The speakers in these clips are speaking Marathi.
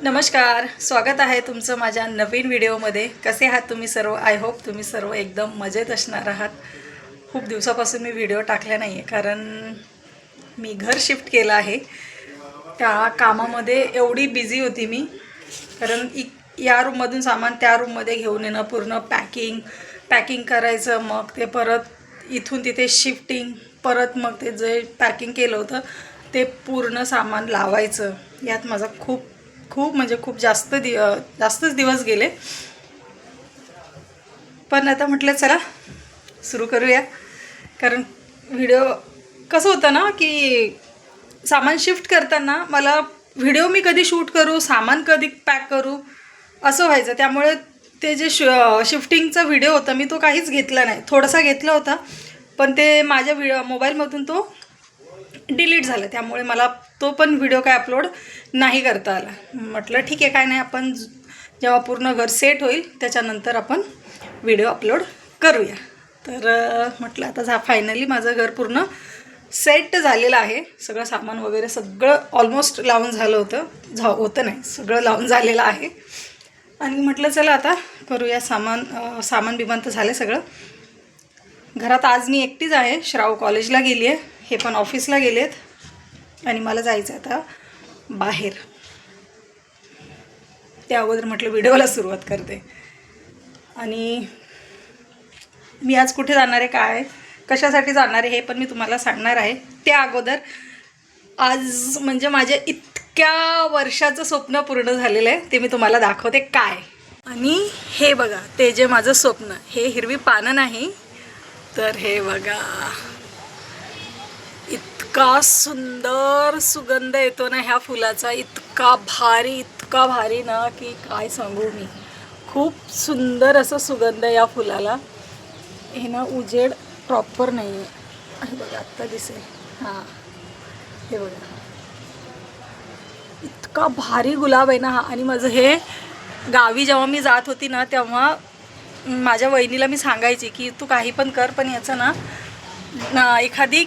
नमस्कार, स्वागत आहे तुमचं माझ्या नवीन व्हिडिओमध्ये. कसे आहात तुम्ही सर्व? आय होप तुम्ही सर्व एकदम मजेत असणार आहात. खूप दिवसापासून मी व्हिडिओ टाकला नाही आहे कारण मी घर शिफ्ट केलं आहे. त्या कामामध्ये एवढी बिझी होती मी, कारण या रूममधून सामान त्या रूममध्ये घेऊन येणं, पूर्ण पॅकिंग करायचं, मग ते परत इथून तिथे शिफ्टिंग, परत मग ते जे पॅकिंग केलं होतं ते पूर्ण सामान लावायचं. यात माझा खूप म्हणजे खूप जास्तच दिवस गेले. पण आता म्हटलं चला सुरू करूया. कारण व्हिडिओ कसं होतं ना की सामान शिफ्ट करताना मला व्हिडिओ मी कधी शूट करू, सामान कधी पॅक करू असं व्हायचं. त्यामुळे ते जे शिफ्टिंगचा व्हिडिओ होता मी तो काहीच घेतला नाही. थोडासा घेतला होता पण ते माझ्या मोबाईलमधून तो डिलीट झालं. त्यामुळे मला तो पण व्हिडिओ काय अपलोड नाही करता आला. म्हटलं ठीक आहे, काय नाही, आपण जेव्हा पूर्ण घर सेट होईल त्याच्यानंतर आपण व्हिडिओ अपलोड करूया. तर म्हटलं आता फायनली माझं घर पूर्ण सेट झालेलं आहे. सगळं सामान वगैरे सगळं ऑलमोस्ट लावून झालं होतं नाही, सगळं लावून झालेलं आहे. आणि म्हटलं चला आता करूया. सामान बिमान तर झालं सगळं. घरात आज मी एकटीच आहे. श्राव कॉलेजला गेली आहे, हे पण ऑफिसला गेलेत आणि मला जायचं आता बाहेर. त्या अगोदर म्हटलं व्हिडिओला सुरुवात करते. आणि मी आज कुठे जाणार आहे, काय कशासाठी जाणार आहे हे पण मी तुम्हाला सांगणार आहे. त्या अगोदर आज म्हणजे माझ्या इतक्या वर्षाचं स्वप्न पूर्ण झालेलं आहे, ते मी तुम्हाला दाखवते काय. आणि हे बघा, ते जे माझं स्वप्न, हे हिरवी पानं नाही तर हे बघा, इतका सुंदर सुगंध येतो ना ह्या फुलाचा, इतका भारी ना की काय सांगू मी. खूप सुंदर असं सुगंध या फुलाला. हे ना उजेड प्रॉपर नाही आहे, हे बघा आत्ता दिसेल. हां, हे बघा, इतका भारी गुलाब आहे ना हा. आणि माझं हे गावी जेव्हा मी जात होती ना तेव्हा माझ्या वहिनीला मी सांगायची की तू काही पण कर, पण याचं ना एखादी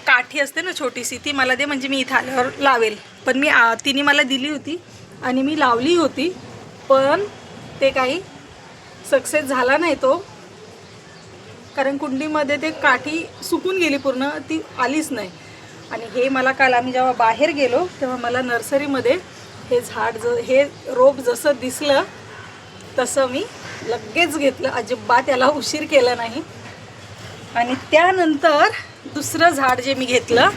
काठी असते ना छोटीशी, ती मला दे, म्हणजे मी इथं आल्यावर लावेल. पण तिने मला दिली होती आणि मी लावली होती, पण ते काही सक्सेस झाला नाही तो. कारण कुंडीमध्ये ते काठी सुकून गेली पूर्ण, ती आलीच नाही. आणि हे मला काल आम्ही जेव्हा बाहेर गेलो तेव्हा मला नर्सरीमध्ये हे झाड हे रोप जसं दिसलं तसं मी लगेच घेतलं. अजिबात याला उशीर केला नाही. आणि त्यानंतर दुसरं झाड जे मी घेतलं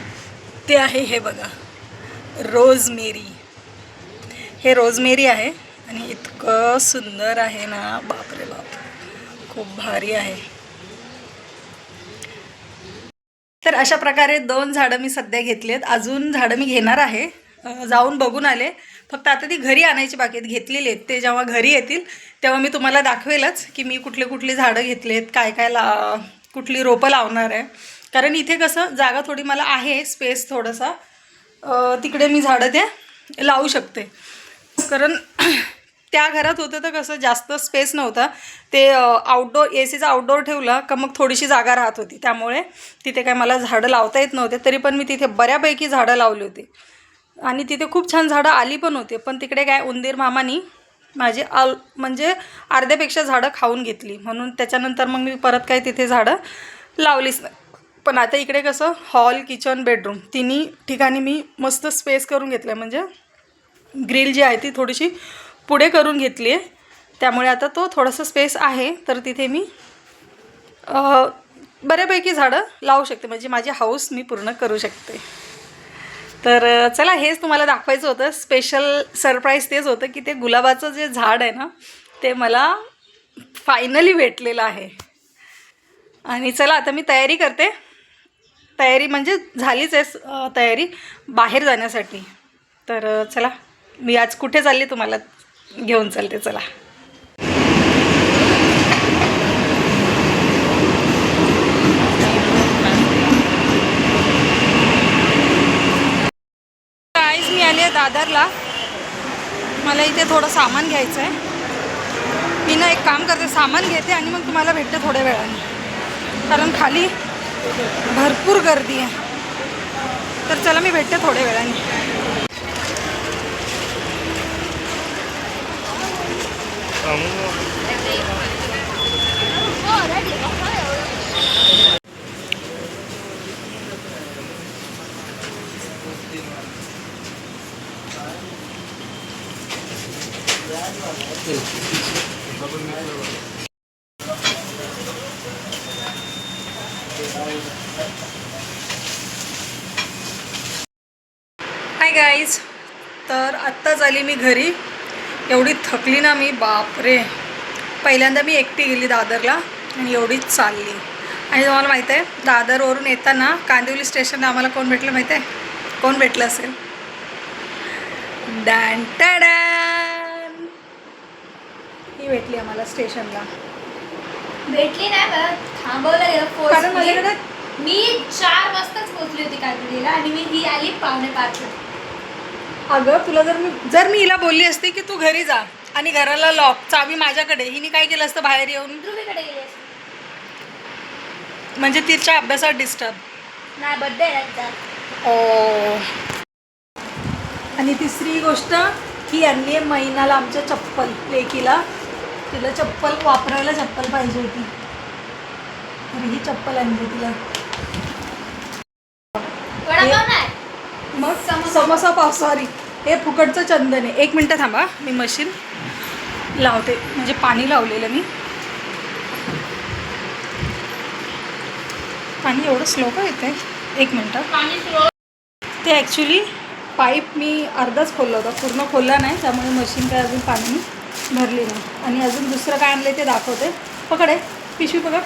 ते आहे हे बघा, रोजमेरी. हे रोजमेरी आहे आणि इतकं सुंदर आहे ना, बापरे बाप, खूप भारी आहे. तर अशा प्रकारे 2 झाडं मी सध्या घेतलेत. अजून झाडं मी घेणार आहे, जाऊन बघून आले. फक्त आता ती घरी आणायची बाकी आहेत. घेतलेली आहेत, ते जेव्हा घरी येतील तेव्हा मी तुम्हाला दाखवेलच की मी कुठली झाडं घेतलेत, काय कुठली रोपं लावणार आहे. कारण इथे कसं जागा थोडी मला आहे, स्पेस थोडासा, तिकडे मी झाडं ते लावू शकते. कारण त्या घरात होतं तर कसं जास्त स्पेस नव्हता. ते आउटडोर एसीचा आउटडोर ठेवला का मग थोडीशी जागा राहत होती, त्यामुळे तिथे काय मला झाडं लावता येत नव्हते. तरी पण मी तिथे बऱ्यापैकी झाडं लावली होती आणि तिथे खूप छान झाडं आली पण होते. पण तिकडे काय उंदीर मामानी माझी म्हणजे अर्ध्यापेक्षा झाडं खाऊन घेतली, म्हणून त्याच्यानंतर मग मी परत काय तिथे झाडं लावलीच नाही. पण आता इकडे कसं हॉल, किचन, बेडरूम तिन्ही ठिकाणी मी मस्त स्पेस करून घेतलं आहे. म्हणजे ग्रिल जी आहे ती थोडीशी पुढे करून घेतली आहे, त्यामुळे आता तो थोडासा स्पेस आहे. तर तिथे मी बऱ्यापैकी झाडं लावू शकते, म्हणजे माझी हाऊस मी पूर्ण करू शकते. तर चला, हेच तुम्हाला दाखवायचं होतं. स्पेशल सरप्राईज तेच होतं की ते गुलाबाचं जे झाड आहे ना ते मला फायनली भेटलेलं आहे. आणि चला आता मी तयारी करते. तयारी म्हणजे झालीच आहे तयारी बाहेर जाण्यासाठी. तर चला, मी आज कुठे चालले तुम्हाला घेऊन चालते. चला, आज मी आले दादरला. मला इथे थोडं सामान घ्यायचं आहे. मी ना एक काम करते, सामान घेते आणि मग तुम्हाला भेटते थोड्या वेळाने, कारण खाली भरपूर गर्दी आहे. तर चला, मी भेटते थोड्या वेळाने. हाय गाईज, तर आत्ताच आली मी घरी. एवढी थकली ना मी, बापरे. पहिल्यांदा मी एकटी गेली दादरला आणि एवढीच चालली. आणि तुम्हाला माहीत आहे, दादरवरून येताना कांदिवली स्टेशनला आम्हाला कोण भेटलं माहीत आहे? कोण भेटलं असेल? डॅन टॅडॅन, ही भेटली आम्हाला स्टेशनला. भेटली नाही, मला थांबवलं गेलं. कारण माझ्याकडे मी 4 वाजताच पोहोचली होती कांदिवलीला आणि ही आली 4:45. अगं तुला जर मी हिला बोलली असती की तू घरी जा आणि घराला लॉक, चावी माझ्याकडे, हिने काय केलं असतं बाहेर येऊन? ध्रुवीकडे गेली असती. म्हणजे तिच्या अभ्यासात डिस्टर्ब. नाही, बर्थडे ओ. आणि तिसरी गोष्ट, ही आणली आहे महिन्याला आमच्या चप्पल लेकीला. तिला चप्पल वापरायला चप्पल पाहिजे होती, तर ही चप्पल आणली तिला. वडापाव नाही, मग समोसा पाव, सॉरी, हे फुकटचं चंदन आहे. 1 मिनटं थांबा, मी मशीन लावते, म्हणजे पाणी लावलेलं मी. पाणी एवढं स्लो का येतं आहे? 1 मिनटं. पाणी स्लो. ते ॲक्च्युली पाईप मी अर्धाच खोलला होता, पूर्ण खोलला नाही, त्यामुळे मशीन काय अजून पाणी भरली नाही. आणि अजून दुसरं काय आणलं ते दाखवते. पकडे पिशवी, पकड.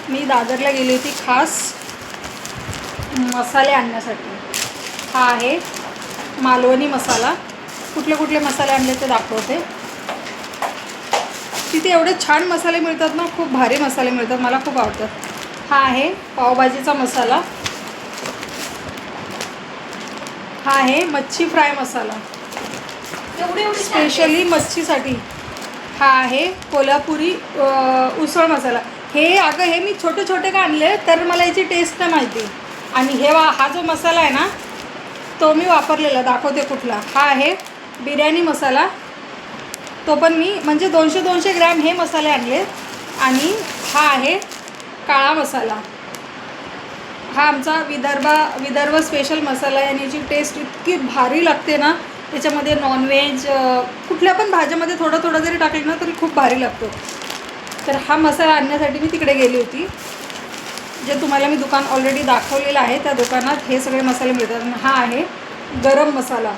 मी दादरला गेली होती खास मसाले आणण्यासाठी. हा आहे मालवणी मसाला. कुठले कुठले मसाले आणले ते दाखवते. तिथे एवढे छान मसाले मिळतात ना, खूप भारी मसाले मिळतात, मला खूप आवडतात. हा आहे पावभाजीचा मसाला. हा आहे मच्छी फ्राय मसाला, स्पेशली मच्छीसाठी. हा आहे कोल्हापुरी उसळ मसाला. हे मी छोटे छोटे का आणले, तर मला याची टेस्ट नाही माहिती. आणि हा जो मसाला आहे ना, तो मी वापरलेला, दाखवते कुठला. हा आहे बिर्याणी मसाला, तो पण मी म्हणजे 200 ग्रॅम हे मसाले आणले. आणि हा आहे काळा मसाला. हा आमचा विदर्भ स्पेशल मसाला आहे. आणि याची टेस्ट इतकी भारी लागते ना, त्याच्यामध्ये नॉनव्हेज कुठल्या पण भाज्यामध्ये थोडं थोडं जरी टाकलं ना तरी खूप भारी लागतो. तर हा मसाला आणण्यासाठी मी तिकडे गेली होती. जे तुम्हाला मी दुकान ऑलरेडी दाखवलेलं आहे, त्या दुकानात हे सगळे मसाले मिळतात. आणि हा आहे गरम मसाला.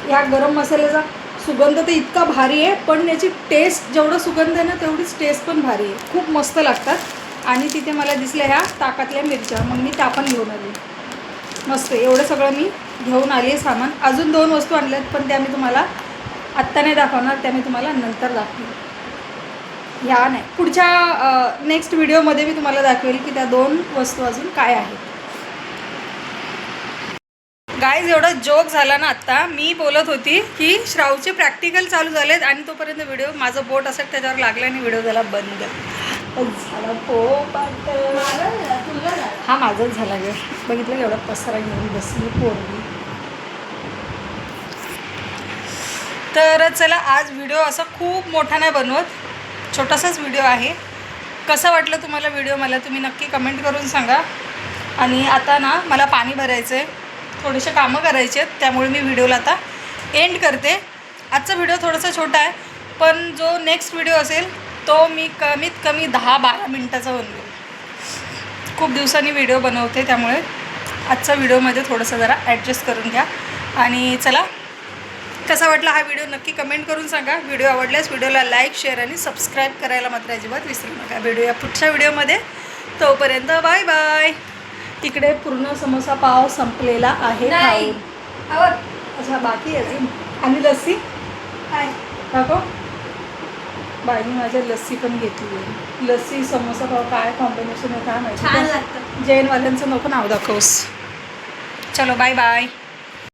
ह्या गरम मसाल्याचा सुगंध तर इतका भारी आहे, पण याची टेस्ट, जेवढं सुगंध आहे ना तेवढीच टेस्ट पण भारी आहे, खूप मस्त लागतात. आणि तिथे मला दिसल्या ह्या ताकातल्या मिरच्या, मग मी त्या पण घेऊन आली. मस्त, एवढं सगळं मी घेऊन आली आहे सामान. अजून 2 वस्तू आणल्यात, पण त्या मी तुम्हाला आत्ता नाही दाखवणार, त्या मी तुम्हाला नंतर दाखवेल. ह्या नाही, पुढच्या नेक्स्ट व्हिडिओमध्ये मी तुम्हाला दाखवेल की त्या 2 वस्तू अजून काय आहेत. गाईज, एवढा जोक झाला ना आत्ता. मी बोलत होती की श्रावचे प्रॅक्टिकल चालू झालेत आणि तोपर्यंत व्हिडिओ, माझं बोट असं त्याच्यावर लागलं आणि व्हिडिओ झाला बंद. झाला हा माझंच झाला ग. बघितलं एवढा पसरा घेऊन बसली पोरगी. तर चला, आज व्हिडिओ असा खूप मोठा नाही बनवत, छोटासाच व्हिडिओ आहे. कसं वाटलं तुम्हाला व्हिडिओ, मला तुम्ही नक्की कमेंट करून सांगा. आणि आता ना मला पाणी भरायचं आहे, थोडेसे कामं करायचे आहेत, त्यामुळे मी व्हिडिओला आता एंड करते. आजचा व्हिडिओ थोडासा छोटा आहे, पण जो नेक्स्ट व्हिडिओ असेल तो मी कमीत कमी 10-12 मिनटाचा बनवेल. खूप दिवसांनी व्हिडिओ बनवते, त्यामुळे आजचा व्हिडिओमध्ये थोडंसं जरा ॲडजस्ट करून घ्या. आणि चला, कसा वाटला हा व्हिडिओ नक्की कमेंट करून सांगा. व्हिडिओ आवडल्यास व्हिडिओला लाईक, शेअर आणि सबस्क्राईब करायला मात्र अजिबात विसरू नका. भेटूया पुढच्या व्हिडिओमध्ये, तोपर्यंत बाय बाय. तिकडे पूर्ण समोसा पाव संपलेला आहे. अच्छा, बाकी अजून. आणि लस्सी काय दाखव. बाईने माझ्या लस्सी पण घेतली आहे. लस्सी समोसा पाव काय कॉम्बिनेशन आहे काय माहिती. छान लागतं. जैनवाल्यांचं नको नाव दाखवस. चलो बाय बाय.